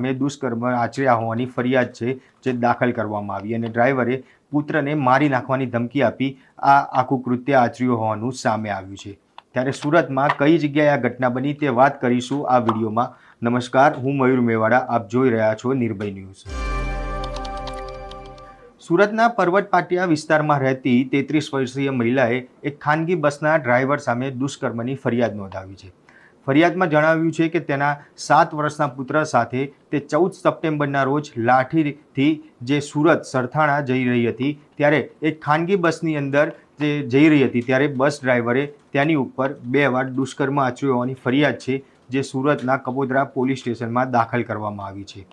મેં દુષ્કર્મ આચર્યા હોવાની ફરિયાદ છે જે દાખલ કરવામાં આવી અને ડ્રાઈવરે પુત્રને મારી નાખવાની ધમકી આપી આ આખું કૃત્ય આચર્યું હોવાનું સામે આવ્યું છે। ત્યારે સુરતમાં કઈ જગ્યાએ આ ઘટના બની તે વાત કરીશું આ વિડીયોમાં। નમસ્કાર, હું મયુર મેવાડા, આપ જોઈ રહ્યા છો નિર્ભય ન્યૂઝ। સુરતના પર્વત પાટિયા વિસ્તારમાં રહેતી 33 વર્ષીય મહિલાએ એક ખાનગી બસના ડ્રાઈવર સામે દુષ્કર્મની ફરિયાદ નોંધાવી છે। ફરિયાદમાં જણાવ્યું છે કે તેના 7 વર્ષના પુત્ર સાથે તે 14 સપ્ટેમ્બરના રોજ લાઠીથી જે સુરત સરથાણા જઈ રહી હતી ત્યારે એક ખાનગી બસની અંદર જે જઈ રહી હતી ત્યારે બસ ડ્રાઈવરે તેની ઉપર 2 વાર દુષ્કર્મ આચર્યું હોવાની ફરિયાદ છે જે સુરતના કપોદરા પોલીસ સ્ટેશનમાં દાખલ કરવામાં આવી છે।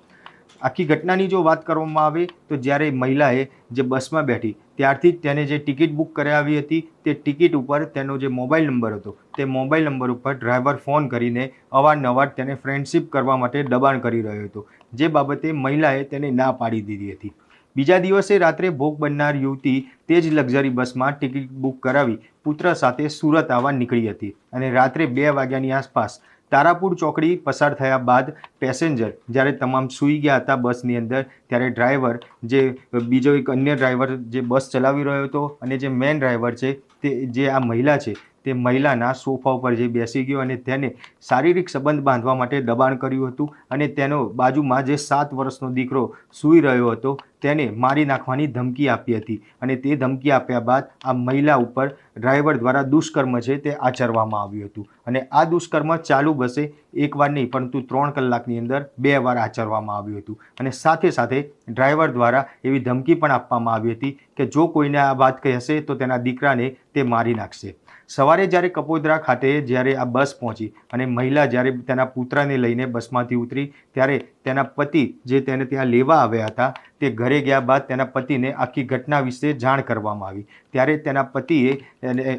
આખી ઘટનાની જો વાત કરવામાં આવે તો જ્યારે મહિલાએ જે બસમાં બેઠી ત્યારથી જ તેને જે ટિકિટ બુક કરાવી હતી તે ટિકિટ ઉપર તેનો જે મોબાઈલ નંબર હતો તે મોબાઈલ નંબર ઉપર ડ્રાઈવર ફોન કરીને અવારનવાર તેને ફ્રેન્ડશિપ કરવા માટે દબાણ કરી રહ્યો હતો, જે બાબતે મહિલાએ તેને ના પાડી દીધી હતી। બીજા દિવસે રાત્રે ભોગ બનનાર યુવતી તે જ લક્ઝરી બસમાં ટિકિટ બુક કરાવી પુત્ર સાથે સુરત આવવા નીકળી હતી અને રાત્રે 2 વાગ્યાની આસપાસ તારાપુર ચોકડી પસાર થયા બાદ પેસેન્જર જ્યારે તમામ સૂઈ ગયા હતા બસની અંદર ત્યારે ડ્રાઈવર જે બીજો એક અન્ય ડ્રાઈવર જે બસ ચલાવી રહ્યો હતો અને જે મેન ડ્રાઈવર છે તે જે આ મહિલા છે તે મહિલાના સોફા ઉપર જે બેસી ગયો અને તેને શારીરિક સંબંધ બાંધવા માટે દબાણ કર્યું હતું અને તેનો બાજુમાં જે 7 વર્ષનો દીકરો સૂઈ રહ્યો હતો તેને મારી નાખવાની ધમકી આપી હતી અને તે ધમકી આપ્યા બાદ આ મહિલા ઉપર ડ્રાઈવર દ્વારા દુષ્કર્મ છે તે આચરવામાં આવ્યું હતું અને આ દુષ્કર્મ ચાલુ બસે એકવાર નહીં પરંતુ 3 કલાકની અંદર 2 વાર આચરવામાં આવ્યું હતું અને સાથે સાથે ડ્રાઈવર દ્વારા એવી ધમકી પણ આપવામાં આવી હતી કે જો કોઈને આ વાત કહેશે તો તેના દીકરાને તે મારી નાખશે। સવારે જ્યારે કપોદરા ખાતે જ્યારે આ બસ પહોંચી અને મહિલા જ્યારે તેના પુત્રને લઈને બસમાંથી ઉતરી ત્યારે તેના પતિ જે તેને ત્યાં લેવા આવ્યા હતા તે ઘરે ગયા બાદ તેના પતિને આખી ઘટના વિશે જાણ કરવામાં આવી ત્યારે તેના પતિએ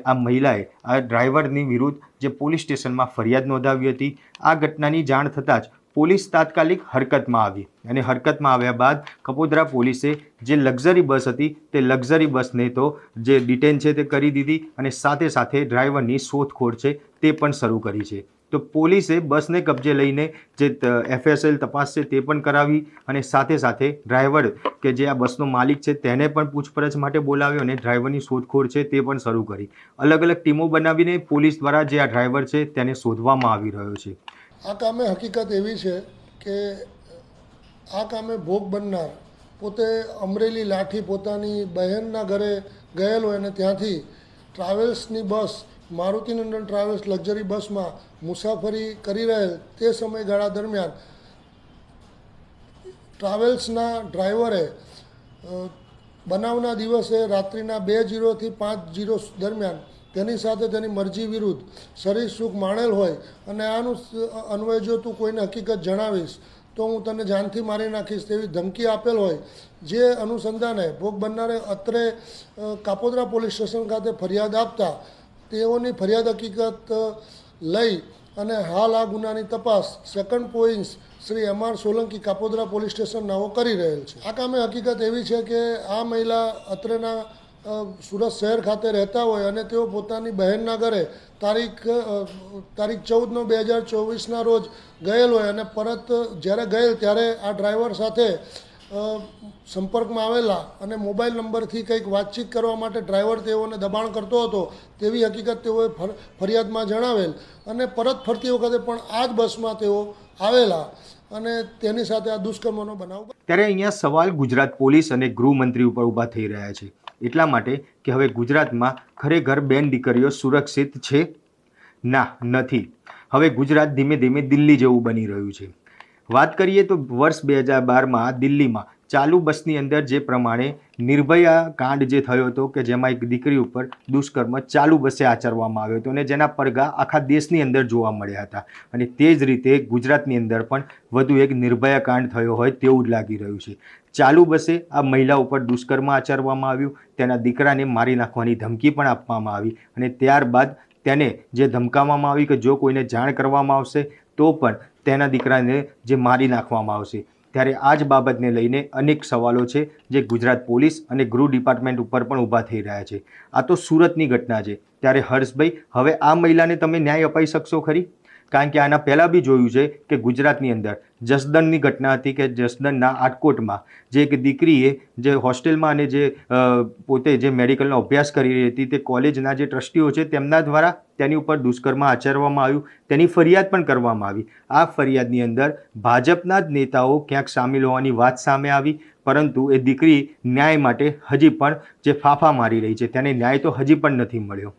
આ મહિલાએ આ ડ્રાઈવરની વિરુદ્ધ જે પોલીસ સ્ટેશનમાં ફરિયાદ નોંધાવી હતી। આ ઘટનાની જાણ થતાં જ પોલીસ તાત્કાલિક હરકતમાં આવી અને હરકતમાં આવ્યા બાદ કપોદરા પોલીસે જે લક્ઝરી બસ હતી તે લક્ઝરી બસને તો જે ડિટેન છે તે કરી દીધી અને સાથે સાથે ડ્રાઈવરની શોધખોળ છે તે પણ શરૂ કરી છે। તો પોલીસે બસને કબજે લઈને જે FSL તપાસ છે તે પણ કરાવી અને સાથે સાથે ડ્રાઈવર કે જે આ બસનો માલિક છે તેને પણ પૂછપરછ માટે બોલાવ્યો અને ડ્રાઈવરની શોધખોળ છે તે પણ શરૂ કરી। અલગ અલગ ટીમો બનાવીને પોલીસ દ્વારા જે આ ડ્રાઈવર છે તેને શોધવામાં આવી રહ્યો છે। આ કામે હકીકત એવી છે કે આ કામે ભોગ બનનાર પોતે અમરેલી લાઠી પોતાની બહેનના ઘરે ગયેલો અને ત્યાંથી ટ્રાવેલ્સની બસ મારુતિનંદન ટ્રાવેલ્સ લક્ઝરી બસમાં મુસાફરી કરી રહેલ તે સમયગાળા દરમિયાન ટ્રાવેલ્સના ડ્રાઈવરે બનાવના દિવસે રાત્રિના 2:00 થી 5:00 દરમિયાન તેની સાથે તેની મરજી વિરુદ્ધ શરીર સુખ માણેલ હોય અને આનું અન્વયે જો તું કોઈને હકીકત જણાવીશ તો હું તને જાનથી મારી નાખીશ તેવી ધમકી આપેલ હોય, જે અનુસંધાને ભોગ બનનારે અત્રે કાપોદરા પોલીસ સ્ટેશન ખાતે ફરિયાદ આપતા તેઓની ફરિયાદ હકીકત લઈ અને હાલ આ ગુનાની તપાસ second point Shri MR Solanki Kapodra police station નવો કરી રહેલ છે। આ કામે હકીકત એવી છે કે આ મહિલા અત્રેના સુરત શહેર ખાતે રહેતા હોય અને તેઓ પોતાની બહેનના ઘરે તારીખ 14/9/2024ના રોજ ગયેલ હોય અને પરત જ્યારે ગયેલ ત્યારે આ ડ્રાઈવર સાથે સંપર્કમાં આવેલા અને મોબાઈલ નંબરથી કંઈક વાતચીત કરવા માટે ડ્રાઈવર તેઓને દબાણ કરતો હતો તેવી હકીકત તેઓએ ફરિયાદમાં જણાવેલ અને પરત ફરતી વખતે પણ આ જ બસમાં તેઓ આવેલા અને તેની સાથે આ દુષ્કર્મનો બનાવ। ત્યારે અહીંયા સવાલ ગુજરાત પોલીસ અને ગૃહમંત્રી ઉપર ઊભા થઈ રહ્યા છે એટલા માટે કે હવે ગુજરાતમાં ખરેખર બેન દીકરીઓ સુરક્ષિત છે? ના, નથી। હવે ગુજરાત ધીમે ધીમે દિલ્હી જેવું બની રહ્યું છે। વાત કરીએ તો વર્ષ 2012માં દિલ્હીમાં ચાલુ બસની અંદર જે પ્રમાણે નિર્ભયા કાંડ જે થયો હતો કે જેમાં એક દીકરી ઉપર દુષ્કર્મ ચાલુ બસે આચરવામાં આવ્યો હતો અને જેના પડઘા આખા દેશની અંદર જોવા મળ્યા હતા અને તે જ રીતે ગુજરાતની અંદર પણ વધુ એક નિર્ભયા કાંડ થયો હોય તેવું જ લાગી રહ્યું છે। ચાલુ બસે આ મહિલા ઉપર દુષ્કર્મ આચરવામાં આવ્યું, તેના દીકરાને મારી નાખવાની ધમકી પણ આપવામાં આવી અને ત્યારબાદ તેને જે ધમકાવવામાં આવી કે જો કોઈને જાણ કરવામાં આવશે તો પણ તેના દીકરાને જે મારી નાખવામાં આવશે। ત્યારે આ જ બાબતને લઈને અનેક સવાલો છે જે ગુજરાત પોલીસ અને ગૃહ ડિપાર્ટમેન્ટ ઉપર પણ ઊભા થઈ રહ્યા છે। આ તો સુરતની ઘટના છે। ત્યારે હર્ષભાઈ, હવે આ મહિલાને તમે ન્યાય અપાઈ શકશો ખરી? કારણ કે આના પહેલાં બી જોયું છે કે ગુજરાતની અંદર જસદણની ઘટના હતી કે જસદણના આટકોટમાં જે એક દીકરીએ જે હોસ્ટેલમાં અને જે પોતે જે મેડિકલનો અભ્યાસ કરી રહી હતી તે કોલેજના જે ટ્રસ્ટીઓ છે તેમના દ્વારા તેની ઉપર દુષ્કર્મ આચરવામાં આવ્યું, તેની ફરિયાદ પણ કરવામાં આવી. આ ફરિયાદની અંદર ભાજપના જ નેતાઓ ક્યાંક સામેલ હોવાની વાત સામે આવી, પરંતુ એ દીકરી ન્યાય માટે હજી પણ જે ફાંફા મારી રહી છે તેને ન્યાય તો હજી પણ નથી મળ્યો.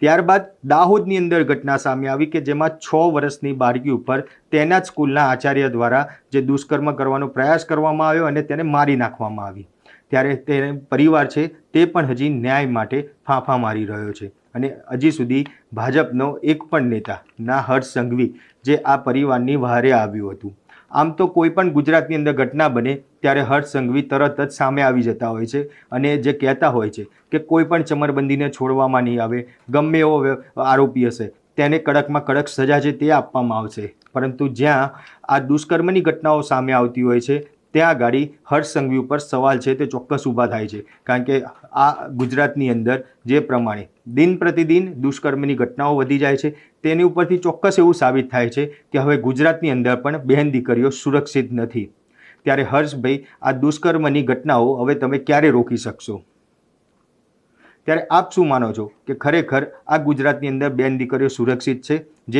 ત્યારબાદ દાહોદની અંદર ઘટના સામે આવી કે જેમાં 6 વર્ષની બાળકી ઉપર તેના જ સ્કૂલના આચાર્ય દ્વારા જે દુષ્કર્મ કરવાનો પ્રયાસ કરવામાં આવ્યો અને તેને મારી નાખવામાં આવી. ત્યારે તે પરિવાર છે તે પણ હજી ન્યાય માટે ફાંફા મારી રહ્યો છે અને હજી સુધી ભાજપનો એક પણ નેતા ના હર્ષ સંઘવી જે આ પરિવારની વહારે આવ્યું હતું. આમ તો કોઈ પણ ગુજરાતની અંદર ઘટના બને ત્યારે હર્ષ સંઘવી તરત જ સામે આવી જતા હોય છે અને જે કહેતા હોય છે કે કોઈ પણ ચમરબંધીને છોડવામાં નહીં આવે, ગમે એવો આરોપી હશે તેને કડકમાં કડક સજા છે તે આપવામાં આવશે. પરંતુ જ્યાં આ દુષ્કર્મની ઘટનાઓ સામે આવતી હોય છે ત્યાં ગાડી હર્ષ સંઘવી ઉપર સવાલ છે તે ચોક્કસ ઊભા થાય છે, કારણ કે આ ગુજરાતની અંદર જે પ્રમાણે દિન પ્રતિદિન દુષ્કર્મની ઘટનાઓ વધી જાય છે તેની ઉપરથી ચોક્કસ એવું સાબિત થાય છે કે હવે ગુજરાતની અંદર પણ બહેન દીકરીઓ સુરક્ષિત નથી. ત્યારે હર્ષભાઈ, આ દુષ્કર્મની ઘટનાઓ હવે તમે ક્યારે રોકી શકશો? ત્યારે આપ શું માનો છો કે ખરેખર આ ગુજરાતની અંદર બેન દીકરીઓ સુરક્ષિત છે? જે